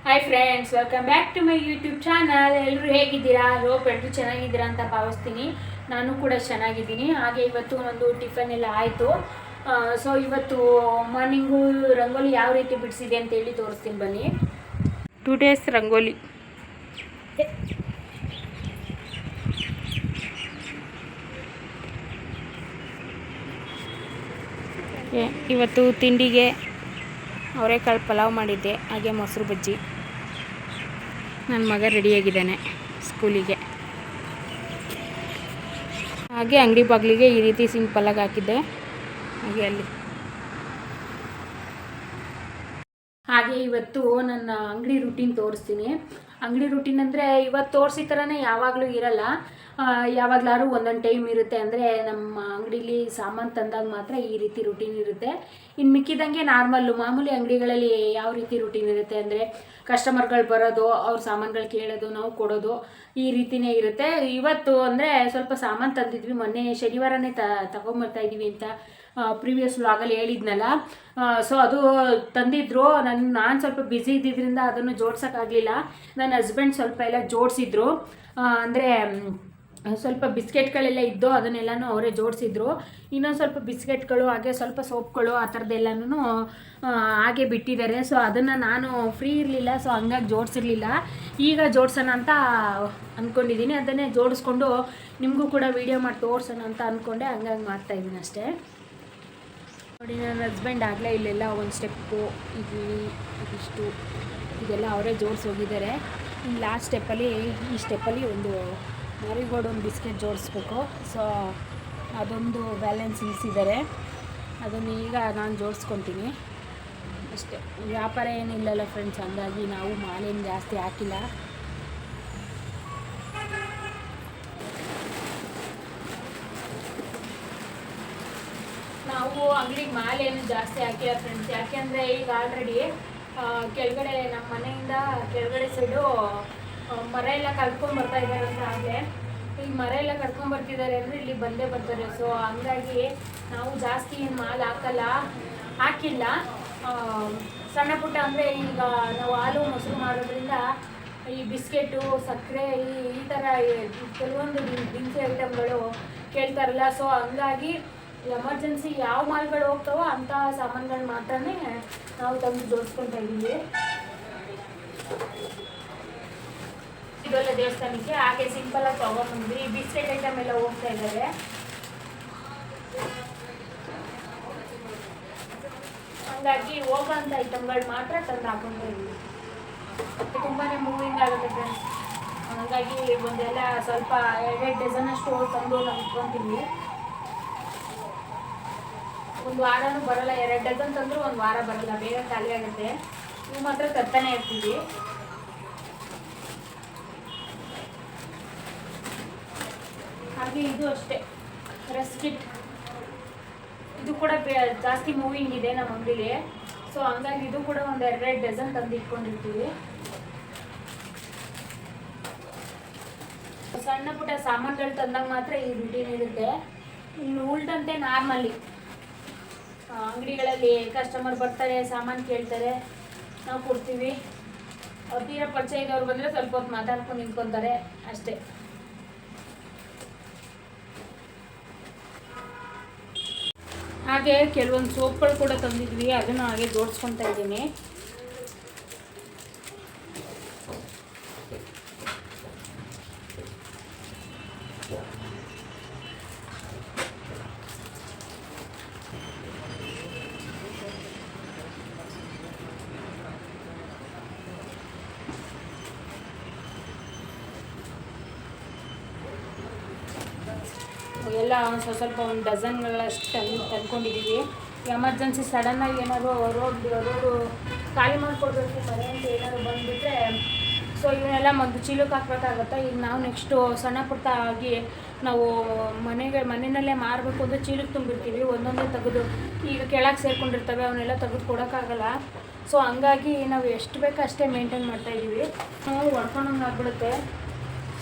Hi friends, welcome back to my YouTube channel. ಎಲ್ಲರೂ ಹೇಗಿದ್ದೀರಾ? Hope ಎಲ್ಲರೂ ಚೆನ್ನಾಗಿದ್ದೀರಾ ಅಂತ ಭಾವಿಸ್ತೀನಿ. ನಾನು ಕೂಡ ಚೆನ್ನಾಗಿದ್ದೀನಿ. ಹಾಗೆ ಇವತ್ತು ಒಂದು ಟಿಫನ್ ಎಲ್ಲ ಆಯಿತು. ಸೊ ಇವತ್ತು ಮಾರ್ನಿಂಗು ರಂಗೋಲಿ ಯಾವ ರೀತಿ ಬಿಡಿಸಿದೆ ಅಂತೇಳಿ ತೋರಿಸ್ತೀನಿ ಬನ್ನಿ. 2 days ರಂಗೋಲಿ. ಇವತ್ತು ತಿಂಡಿಗೆ ಅವರೆಕಾಳು ಪಲಾವ್ ಮಾಡಿದ್ದೆ, ಹಾಗೆ ಮೊಸರು ಬಜ್ಜಿ. ನನ್ನ ಮಗ ರೆಡಿಯಾಗಿದ್ದಾನೆ ಸ್ಕೂಲಿಗೆ. ಹಾಗೆ ಅಂಗಡಿ ಬಾಗಿಲಿಗೆ ಈ ರೀತಿ ಸಿಂಪಲ್ಲಾಗಿ ಹಾಕಿದ್ದೆ. ಹಾಗೆ ಇವತ್ತು ನನ್ನ ಅಂಗಡಿ ರೂಟೀನ್ ತೋರಿಸ್ತೀನಿ. ಅಂಗಡಿ ರೂಟೀನ್ ಅಂದರೆ ಇವತ್ತು ತೋರಿಸಿದ ಥರನೇ ಯಾವಾಗಲೂ ಇರಲ್ಲ. ಯಾವಾಗಲಾದ್ರೂ ಒಂದೊಂದು ಟೈಮ್ ಇರುತ್ತೆ. ಅಂದರೆ ನಮ್ಮ ಅಂಗಡೀಲಿ ಸಾಮಾನು ತಂದಾಗ ಮಾತ್ರ ಈ ರೀತಿ ರೂಟೀನ್ ಇರುತ್ತೆ. ಇನ್ನು ಮಿಕ್ಕಿದಂಗೆ ಮಾಮೂಲಿ ಅಂಗಡಿಗಳಲ್ಲಿ ಯಾವ ರೀತಿ ರೂಟೀನ್ ಇರುತ್ತೆ ಅಂದರೆ ಕಸ್ಟಮರ್ಗಳು ಬರೋದು, ಅವ್ರ ಸಾಮಾನುಗಳು ಕೇಳೋದು, ನಾವು ಕೊಡೋದು, ಈ ರೀತಿಯೇ ಇರುತ್ತೆ. ಇವತ್ತು ಅಂದರೆ ಸ್ವಲ್ಪ ಸಾಮಾನು ತಂದಿದ್ವಿ. ಮೊನ್ನೆ ಶನಿವಾರನೇ ತಗೊಂಬರ್ತಾಯಿದ್ದೀವಿ ಅಂತ ಪ್ರೀವಿಯಸ್ ವ್ಲಾಗಲ್ಲಿ ಹೇಳಿದ್ನಲ್ಲ. ಸೊ ಅದು ತಂದಿದ್ರು. ನಾನು ಸ್ವಲ್ಪ ಬ್ಯುಸಿ ಇದ್ದಿದ್ದರಿಂದ ಅದನ್ನು ಜೋಡ್ಸೋಕ್ಕಾಗಲಿಲ್ಲ. ನನ್ನ ಹಸ್ಬೆಂಡ್ ಸ್ವಲ್ಪ ಎಲ್ಲ ಜೋಡಿಸಿದ್ರು. ಅಂದರೆ ಸ್ವಲ್ಪ ಬಿಸ್ಕೆಟ್ಗಳೆಲ್ಲ ಇದ್ದು ಅದನ್ನೆಲ್ಲನೂ ಅವರೇ ಜೋಡಿಸಿದ್ರು. ಇನ್ನೊಂದು ಸ್ವಲ್ಪ ಬಿಸ್ಕೆಟ್ಗಳು, ಹಾಗೆ ಸ್ವಲ್ಪ ಸೋಪ್ಗಳು, ಆ ಥರದ್ದೆಲ್ಲನೂ ಹಾಗೆ ಬಿಟ್ಟಿದ್ದಾರೆ. ಸೊ ಅದನ್ನು ನಾನು ಫ್ರೀ ಇರಲಿಲ್ಲ, ಸೊ ಹಂಗಾಗಿ ಜೋಡಿಸಿರ್ಲಿಲ್ಲ. ಈಗ ಜೋಡಿಸೋಣ ಅಂತ ಅಂದ್ಕೊಂಡಿದ್ದೀನಿ. ಅದನ್ನೇ ಜೋಡಿಸ್ಕೊಂಡು ನಿಮಗೂ ಕೂಡ ವೀಡಿಯೋ ಮಾಡಿ ತೋರಿಸೋಣ ಅಂತ ಅಂದ್ಕೊಂಡೆ. ಹಂಗಾಗಿ ಮಾಡ್ತಾಯಿದ್ದೀನಿ ಅಷ್ಟೇ. ನೋಡಿ, ನನ್ನ ಹಸ್ಬೆಂಡ್ ಆಗಲೇ ಇಲ್ಲೆಲ್ಲ ಒಂದು ಸ್ಟೆಪ್ಪು ಇದಿಷ್ಟು ಇದೆಲ್ಲ ಅವರೇ ಜೋಡಿಸಿ ಹೋಗಿದ್ದಾರೆ. ಇನ್ನು ಲಾಸ್ಟ್ ಈ ಸ್ಟೆಪ್ಪಲ್ಲಿ ಒಂದು ಮ್ಯಾರಿಗೋಲ್ಡ್ ಒಂದು ಬಿಸ್ಕೆಟ್ ಜೋಡಿಸ್ಬೇಕು. ಸೊ ಅದೊಂದು ಬ್ಯಾಲೆನ್ಸ್ ಇಳಿಸಿದ್ದಾರೆ. ಅದನ್ನು ಈಗ ನಾನು ಜೋಡಿಸ್ಕೊತೀನಿ ಅಷ್ಟೇ. ವ್ಯಾಪಾರ ಏನಿಲ್ಲಲ್ಲ ಫ್ರೆಂಡ್ಸ್, ಹಂಗಾಗಿ ನಾವು ಮಾಲೇನು ಜಾಸ್ತಿ ಹಾಕಿಲ್ಲ. ನಾವು ಅಂಗಡಿಗೆ ಮಾಲೇನು ಜಾಸ್ತಿ ಹಾಕಿಲ್ಲ ಫ್ರೆಂಡ್ಸ್. ಯಾಕೆಂದರೆ ಈಗ ಆಲ್ರೆಡಿ ಕೆಳಗಡೆ ನಮ್ಮ ಮನೆಯಿಂದ ಕೆಳಗಡೆ ಸೈಡು ಮರ ಎಲ್ಲ ಕರ್ಕೊಂಡ್ಬರ್ತಾ ಇದ್ದಾರೆ. ಅಂತ ಆಗಲೇ ಈಗ ಮರ ಎಲ್ಲ ಕರ್ಕೊಂಡ್ಬರ್ತಿದ್ದಾರೆ ಅಂದರೆ ಇಲ್ಲಿ ಬಂದೇ ಬರ್ತಾರೆ. ಸೊ ಹಂಗಾಗಿ ನಾವು ಜಾಸ್ತಿ ಏನು ಮಾಲ್ ಹಾಕಿಲ್ಲ. ಸಣ್ಣ ಪುಟ್ಟ ಅಂದರೆ ಈಗ ನಾವು ಹಾಲು ಮೊಸರು ಮಾಡೋದ್ರಿಂದ ಈ ಬಿಸ್ಕೆಟು, ಸಕ್ಕರೆ, ಈ ಥರ ಕೆಲವೊಂದು ದಿನಸಿ ಐಟಮ್ಗಳು ಕೇಳ್ತಾರಲ್ಲ. ಸೊ ಹಂಗಾಗಿ ಎಮರ್ಜೆನ್ಸಿ ಯಾವ ಮಾಲ್ಗಳು ಹೋಗ್ತಾವೋ ಅಂಥ ಸಾಮಾನುಗಳು ಮಾತ್ರನೇ ನಾವು ತಂದು ಜೋಡಿಸ್ಕೊತಾ ಇದ್ದೀವಿ. ಇದೆಲ್ಲ ದೇವಸ್ಥಾನಕ್ಕೆ ಹಾಗೆ ಸಿಂಪಲಾಗಿ ತೊಗೊಂಡ್ಬಂದ್ವಿ. ಬಿಸ್ಕೆಟ್ ಐಟಮ್ ಎಲ್ಲ ಹೋಗ್ತಾ ಇದ್ದಾರೆ. ಹಂಗಾಗಿ ಹೋಗೋಂಥ ಐಟಮ್ಗಳು ಮಾತ್ರ ತಂದು ಹಾಕೊತಾ ಇದ್ದೀವಿ. ತುಂಬಾ ಮೂವಿಂಗ್ ಆಗುತ್ತೆ ಫ್ರೆಂಡ್ಸ್. ಹಾಗಾಗಿ ಒಂದೆಲ್ಲ ಸ್ವಲ್ಪ 2 ಡಜನಷ್ಟು ತಂದು ನಾವು ಇಟ್ಕೊತೀವಿ. ಒಂದು ವಾರನೂ ಬರೋಲ್ಲ. 2 ಡಜನ್ ತಂದರೂ ಒಂದು ವಾರ ಬರೋಲ್ಲ, ಬೇಗ ಖಾಲಿ ಆಗುತ್ತೆ. ಇವು ಮಾತ್ರ ತರ್ತಾನೆ ಇರ್ತೀವಿ. ಹಾಗೆ ಇದು ಅಷ್ಟೇ ರಸ್ಕಿಟ್, ಇದು ಕೂಡ ಜಾಸ್ತಿ ಮೂವಿಂಗ್ ಇದೆ ನಮ್ಮ ಅಂಗಡಿಲಿ. ಸೊ ಹಂಗಾಗಿ ಇದು ಕೂಡ ಒಂದು 2 ಡಜನ್ ತಂದು ಇಟ್ಕೊಂಡಿರ್ತೀವಿ. ಸಣ್ಣ ಪುಟ್ಟ ಸಾಮಾನುಗಳು ತಂದಾಗ ಮಾತ್ರ ಈ ರೂಟೀನ್ ಇರುತ್ತೆ. ಇನ್ನು ಉಲ್ಟಂತೆ ನಾರ್ಮಲಿ ಅಂಗಡಿಗಳಲ್ಲಿ ಕಸ್ಟಮರ್ ಬರ್ತಾರೆ, ಸಾಮಾನು ಕೇಳ್ತಾರೆ, ನಾವು ಕೊಡ್ತೀವಿ. ಅವ್ರು ತೀರಾ ಪರಿಚಯ ಇದ್ದವ್ರು ಬಂದರೆ ಸ್ವಲ್ಪ ಹೊತ್ತು ಮಾತಾಡ್ಕೊಂಡು ನಿಂತ್ಕೊತಾರೆ ಅಷ್ಟೇ. ಹಾಗೆ ಕೆಲವೊಂದು ಸೋಪ್ಗಳು ಕೂಡ ತಂದಿದ್ವಿ, ಅದನ್ನು ಹಾಗೆ ಜೋಡಿಸ್ಕೊತಾ ಇದ್ದೀನಿ. ಎಲ್ಲ ಸ್ವಲ್ಪ ಒಂದು ಡಜನ್ಗಳಷ್ಟು ತಂದ್ಕೊಂಡಿದ್ದೀವಿ. ಎಮರ್ಜೆನ್ಸಿ ಸಡನ್ನಾಗಿ ಏನಾದರೂ ರೋಡು ಖಾಲಿ ಮಾಡಿಕೊಡ್ಬೇಕು ಮನೆ ಅಂತ ಏನಾದರೂ ಬಂದುಬಿಟ್ರೆ ಸೊ ಇವನ್ನೆಲ್ಲ ಒಂದು ಚೀಲಕ್ಕೆ ಹಾಕ್ಬೇಕಾಗುತ್ತೆ. ಈಗ ನಾವು ನೆಕ್ಸ್ಟು ಸಣ್ಣ ಪುಟ್ಟ ಆಗಿ ನಾವು ಮನೆಯಲ್ಲೇ ಮಾರಬೇಕು ಅಂದರೆ ಚೀಲಕ್ಕೆ ತುಂಬಿರ್ತೀವಿ. ಒಂದೊಂದೇ ತೆಗೆದು ಈಗ ಕೆಳಗೆ ಸೇರ್ಕೊಂಡಿರ್ತವೆ, ಅವನ್ನೆಲ್ಲ ತೆಗೆದು ಕೊಡೋಕ್ಕಾಗಲ್ಲ. ಸೊ ಹಂಗಾಗಿ ನಾವು ಎಷ್ಟು ಬೇಕೋ ಅಷ್ಟೇ ಮೇಂಟೈನ್ ಮಾಡ್ತಾಯಿದ್ದೀವಿ. ನಾವು ಹೊಡ್ಕೊಂಡಂಗೆ ಆಗ್ಬಿಡುತ್ತೆ.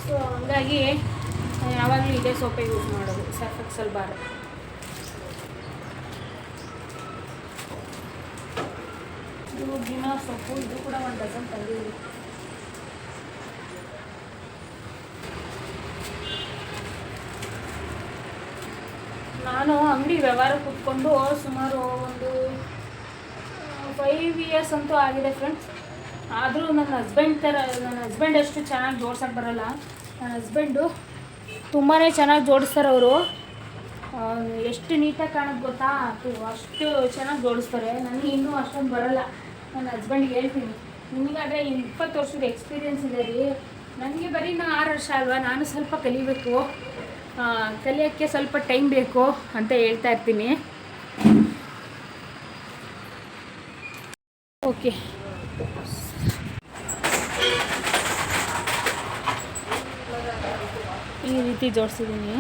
ಸೊ ಹಂಗಾಗಿ ಯಾವಾಗಲೂ ಇದೇ ಸೋಪೆ ಯೂಸ್ ಮಾಡೋದು, ಸರ್ಫ್ ಎಕ್ಸೆಲ್ ಬಾರ್. ಪುದೀನ ಸೊಪ್ಪು ಇದು ಕೂಡ 1 ಡಜನ್ ತಂದಿದ್ದೀವಿ. ನಾನು ಅಂಗಡಿ ವ್ಯವಹಾರ ಕೂತ್ಕೊಂಡು ಸುಮಾರು ಒಂದು 5 ಇಯರ್ಸ್ ಅಂತೂ ಆಗಿದೆ ಫ್ರೆಂಡ್ಸ್. ಆದರೂ ನನ್ನ ಹಸ್ಬೆಂಡ್ ಅಷ್ಟು ಚೆನ್ನಾಗಿ ಜೋಡ್ಸೋಕ್ಕೆ ಬರೋಲ್ಲ. ನನ್ನ ಹಸ್ಬೆಂಡು ತುಂಬಾ ಚೆನ್ನಾಗಿ ಜೋಡಿಸ್ತಾರೆ. ಅವರು ಎಷ್ಟು ನೀಟಾಗಿ ಕಾಣೋದು ಗೊತ್ತಾ, ಅಷ್ಟು ಚೆನ್ನಾಗಿ ಜೋಡಿಸ್ತಾರೆ. ನನಗೆ ಇನ್ನೂ ಅಷ್ಟೊಂದು ಬರೋಲ್ಲ. ನನ್ನ ಹಸ್ಬೆಂಡ್ಗೆ ಹೇಳ್ತೀನಿ, ನಿಮಗಾದರೆ 20 ವರ್ಷದ ಎಕ್ಸ್ಪೀರಿಯೆನ್ಸ್ ಇದೆ ರೀ, ನನಗೆ ಬರೀ 6 ವರ್ಷ ಅಲ್ವಾ, ನಾನು ಸ್ವಲ್ಪ ಕಲಿಬೇಕು, ಕಲಿಯೋಕ್ಕೆ ಸ್ವಲ್ಪ ಟೈಮ್ ಬೇಕು ಅಂತ ಹೇಳ್ತಾ ಇರ್ತೀನಿ. ಓಕೆ, ಈ ರೀತಿ ಜೋಡಿಸಿದ್ದೀನಿ.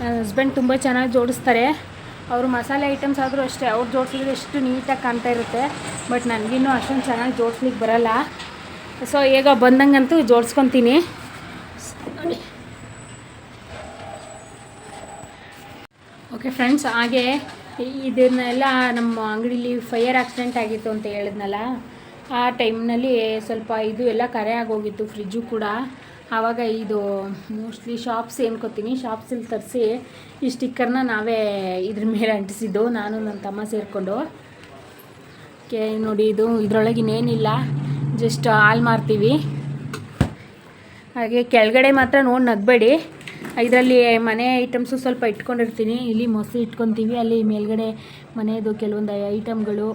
ನನ್ನ ಹಸ್ಬೆಂಡ್ ತುಂಬ ಚೆನ್ನಾಗಿ ಜೋಡಿಸ್ತಾರೆ. ಅವರು ಮಸಾಲೆ ಐಟಮ್ಸ್ ಆದರೂ ಅಷ್ಟೇ, ಅವ್ರು ಜೋಡಿಸಿದ್ರೆ ಎಷ್ಟು ನೀಟಾಗಿ ಕಾಣ್ತಾ ಇರುತ್ತೆ. ಬಟ್ ನನಗಿನ್ನೂ ಅಷ್ಟೊಂದು ಚೆನ್ನಾಗಿ ಜೋಡಿಸ್ಲಿಕ್ಕೆ ಬರೋಲ್ಲ. ಸೊ ಈಗ ಬಂದಂಗಂತೂ ಜೋಡಿಸ್ಕೊತೀನಿ. ಓಕೆ ಫ್ರೆಂಡ್ಸ್, ಹಾಗೆ ಇದನ್ನೆಲ್ಲ ನಮ್ಮ ಅಂಗಡೀಲಿ ಫೈರ್ ಆಕ್ಸಿಡೆಂಟ್ ಆಗಿತ್ತು ಅಂತ ಹೇಳಿದ್ನಲ್ಲ, ಆ ಟೈಮ್ನಲ್ಲಿ ಸ್ವಲ್ಪ ಇದು ಎಲ್ಲ ಕರೆ ಆಗೋಗಿತ್ತು, ಫ್ರಿಜ್ಜು ಕೂಡ. ಆವಾಗ ಇದು ಮೋಸ್ಟ್ಲಿ ಶಾಪ್ಸ್ ಏನ್ಕೋತೀನಿ, ಶಾಪ್ಸಲ್ಲಿ ತರಿಸಿ ಈ ಸ್ಟಿಕ್ಕರ್ನ ನಾವೇ ಇದ್ರ ಮೇಲೆ ಅಂಟಿಸಿದ್ದು, ನಾನು ನನ್ನ ತಮ್ಮ ಸೇರಿಕೊಂಡು. ನೋಡಿ, ಇದರೊಳಗಿನೇನಿಲ್ಲ, ಜಸ್ಟ್ ಹಾಲು ಮಾರ್ತೀವಿ. ಹಾಗೆ ಕೆಳಗಡೆ ಮಾತ್ರ ನೋಡಿ ನಗಬೇಡಿ, ಇದರಲ್ಲಿ ಮನೆ ಐಟಮ್ಸು ಸ್ವಲ್ಪ ಇಟ್ಕೊಂಡಿರ್ತೀನಿ. ಇಲ್ಲಿ ಮೊಸರು ಇಟ್ಕೊತೀವಿ, ಅಲ್ಲಿ ಮೇಲ್ಗಡೆ ಮನೆಯದು ಕೆಲವೊಂದು ಐಟಮ್ಗಳು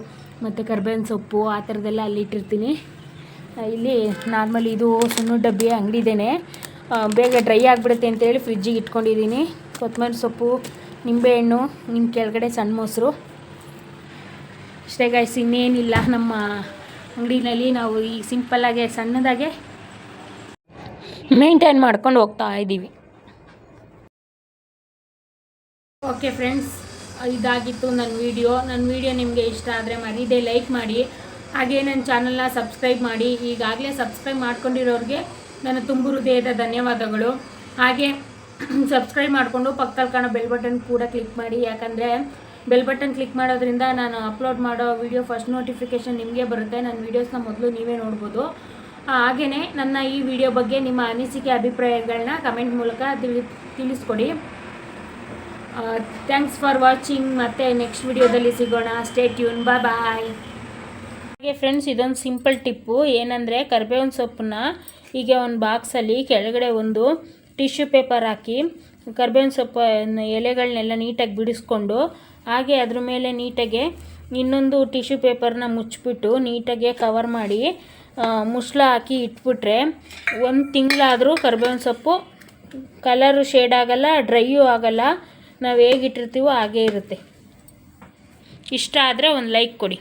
ಮತ್ತು ಕರ್ಬೇವಿನ ಸೊಪ್ಪು ಆ ಥರದ್ದೆಲ್ಲ ಅಲ್ಲಿ ಇಟ್ಟಿರ್ತೀನಿ. ಇಲ್ಲಿ ನಾರ್ಮಲಿ ಇದು ಸಣ್ಣ ಡಬ್ಬಿ ಅಂಗಡಿದೇನೆ, ಬೇಗ ಡ್ರೈ ಆಗಿಬಿಡುತ್ತೆ ಅಂತೇಳಿ ಫ್ರಿಜ್ಜಿಗೆ ಇಟ್ಕೊಂಡಿದ್ದೀನಿ. ಕೊತ್ತಂಬರಿ ಸೊಪ್ಪು, ನಿಂಬೆಹಣ್ಣು, ನಿಮ್ಮ ಕೆಳಗಡೆ ಸಣ್ಣ ಮೊಸರು, ಇಷ್ಟೇ ಗೈಸ್, ಇನ್ನೇನಿಲ್ಲ. ನಮ್ಮ ಅಂಗಡಿನಲ್ಲಿ ನಾವು ಈ ಸಿಂಪಲ್ಲಾಗೆ ಸಣ್ಣದಾಗೆ ಮೇಂಟೈನ್ ಮಾಡ್ಕೊಂಡು ಹೋಗ್ತಾ ಇದ್ದೀವಿ. ಓಕೆ ಫ್ರೆಂಡ್ಸ್, ಇದಾಗಿತ್ತು ನನ್ನ ವಿಡಿಯೋ ನಿಮಗೆ ಇಷ್ಟ ಆದರೆ ಮರೀದೆ ಲೈಕ್ ಮಾಡಿ. ಹಾಗೆ ನನ್ನ ಚಾನಲ್ನ ಸಬ್ಸ್ಕ್ರೈಬ್ ಮಾಡಿ. ಈಗಾಗಲೇ ಸಬ್ಸ್ಕ್ರೈಬ್ ಮಾಡ್ಕೊಂಡಿರೋರಿಗೆ ನನ್ನ ತುಂಬು ಹೃದಯದ ಧನ್ಯವಾದಗಳು. ಹಾಗೆ ಸಬ್ಸ್ಕ್ರೈಬ್ ಮಾಡಿಕೊಂಡು ಪಕ್ಕದಲ್ಲಿ ಕಾಣೋ ಬೆಲ್ ಬಟನ್ ಕೂಡ ಕ್ಲಿಕ್ ಮಾಡಿ. ಯಾಕಂದರೆ ಬೆಲ್ ಬಟನ್ ಕ್ಲಿಕ್ ಮಾಡೋದ್ರಿಂದ ನಾನು ಅಪ್ಲೋಡ್ ಮಾಡೋ ವಿಡಿಯೋ ಫಸ್ಟ್ ನೋಟಿಫಿಕೇಷನ್ ನಿಮಗೆ ಬರುತ್ತೆ. ನನ್ನ ವೀಡಿಯೋಸ್ನ ಮೊದಲು ನೀವೇ ನೋಡ್ಬೋದು. ಹಾಗೆಯೇ ನನ್ನ ಈ ವಿಡಿಯೋ ಬಗ್ಗೆ ನಿಮ್ಮ ಅನಿಸಿಕೆ ಅಭಿಪ್ರಾಯಗಳನ್ನ ಕಮೆಂಟ್ ಮೂಲಕ ತಿಳಿಸ್ಕೊಡಿ. Thanks for watching. ಮತ್ತೆ ನೆಕ್ಸ್ಟ್ ವಿಡಿಯೋದಲ್ಲಿ ಸಿಗೋಣ. Stay tune, bye. ಹಾಗೆ ಫ್ರೆಂಡ್ಸ್, ಇದೊಂದು ಸಿಂಪಲ್ ಟಿಪ್ಪು ಏನಂದರೆ, ಕರಿಬೇವಿನ ಸೊಪ್ಪನ್ನ ಹೀಗೆ ಒಂದು ಬಾಕ್ಸಲ್ಲಿ ಕೆಳಗಡೆ ಒಂದು ಟಿಶ್ಯೂ ಪೇಪರ್ ಹಾಕಿ ಕರಿಬೇವಿನ ಸೊಪ್ಪು ಎಲೆಗಳನ್ನೆಲ್ಲ ನೀಟಾಗಿ ಬಿಡಿಸ್ಕೊಂಡು, ಹಾಗೆ ಅದ್ರ ಮೇಲೆ ನೀಟಾಗೆ ಇನ್ನೊಂದು ಟಿಶ್ಯೂ ಪೇಪರ್ನ ಮುಚ್ಚಿಬಿಟ್ಟು ನೀಟಾಗೆ ಕವರ್ ಮಾಡಿ ಮುಸ್ಲ ಹಾಕಿ ಇಟ್ಬಿಟ್ರೆ 1 ತಿಂಗಳಾದರೂ ಕರಿಬೇವಿನ ಸೊಪ್ಪು ಕಲರು ಶೇಡ್ ಆಗೋಲ್ಲ, ಡ್ರೈಯೂ ಆಗೋಲ್ಲ. ನಾವು ಹೇಗಿಟ್ಟಿರ್ತೀವೋ ಹಾಗೇ ಇರುತ್ತೆ. ಇಷ್ಟ ಆದರೆ ಒಂದು ಲೈಕ್ ಕೊಡಿ.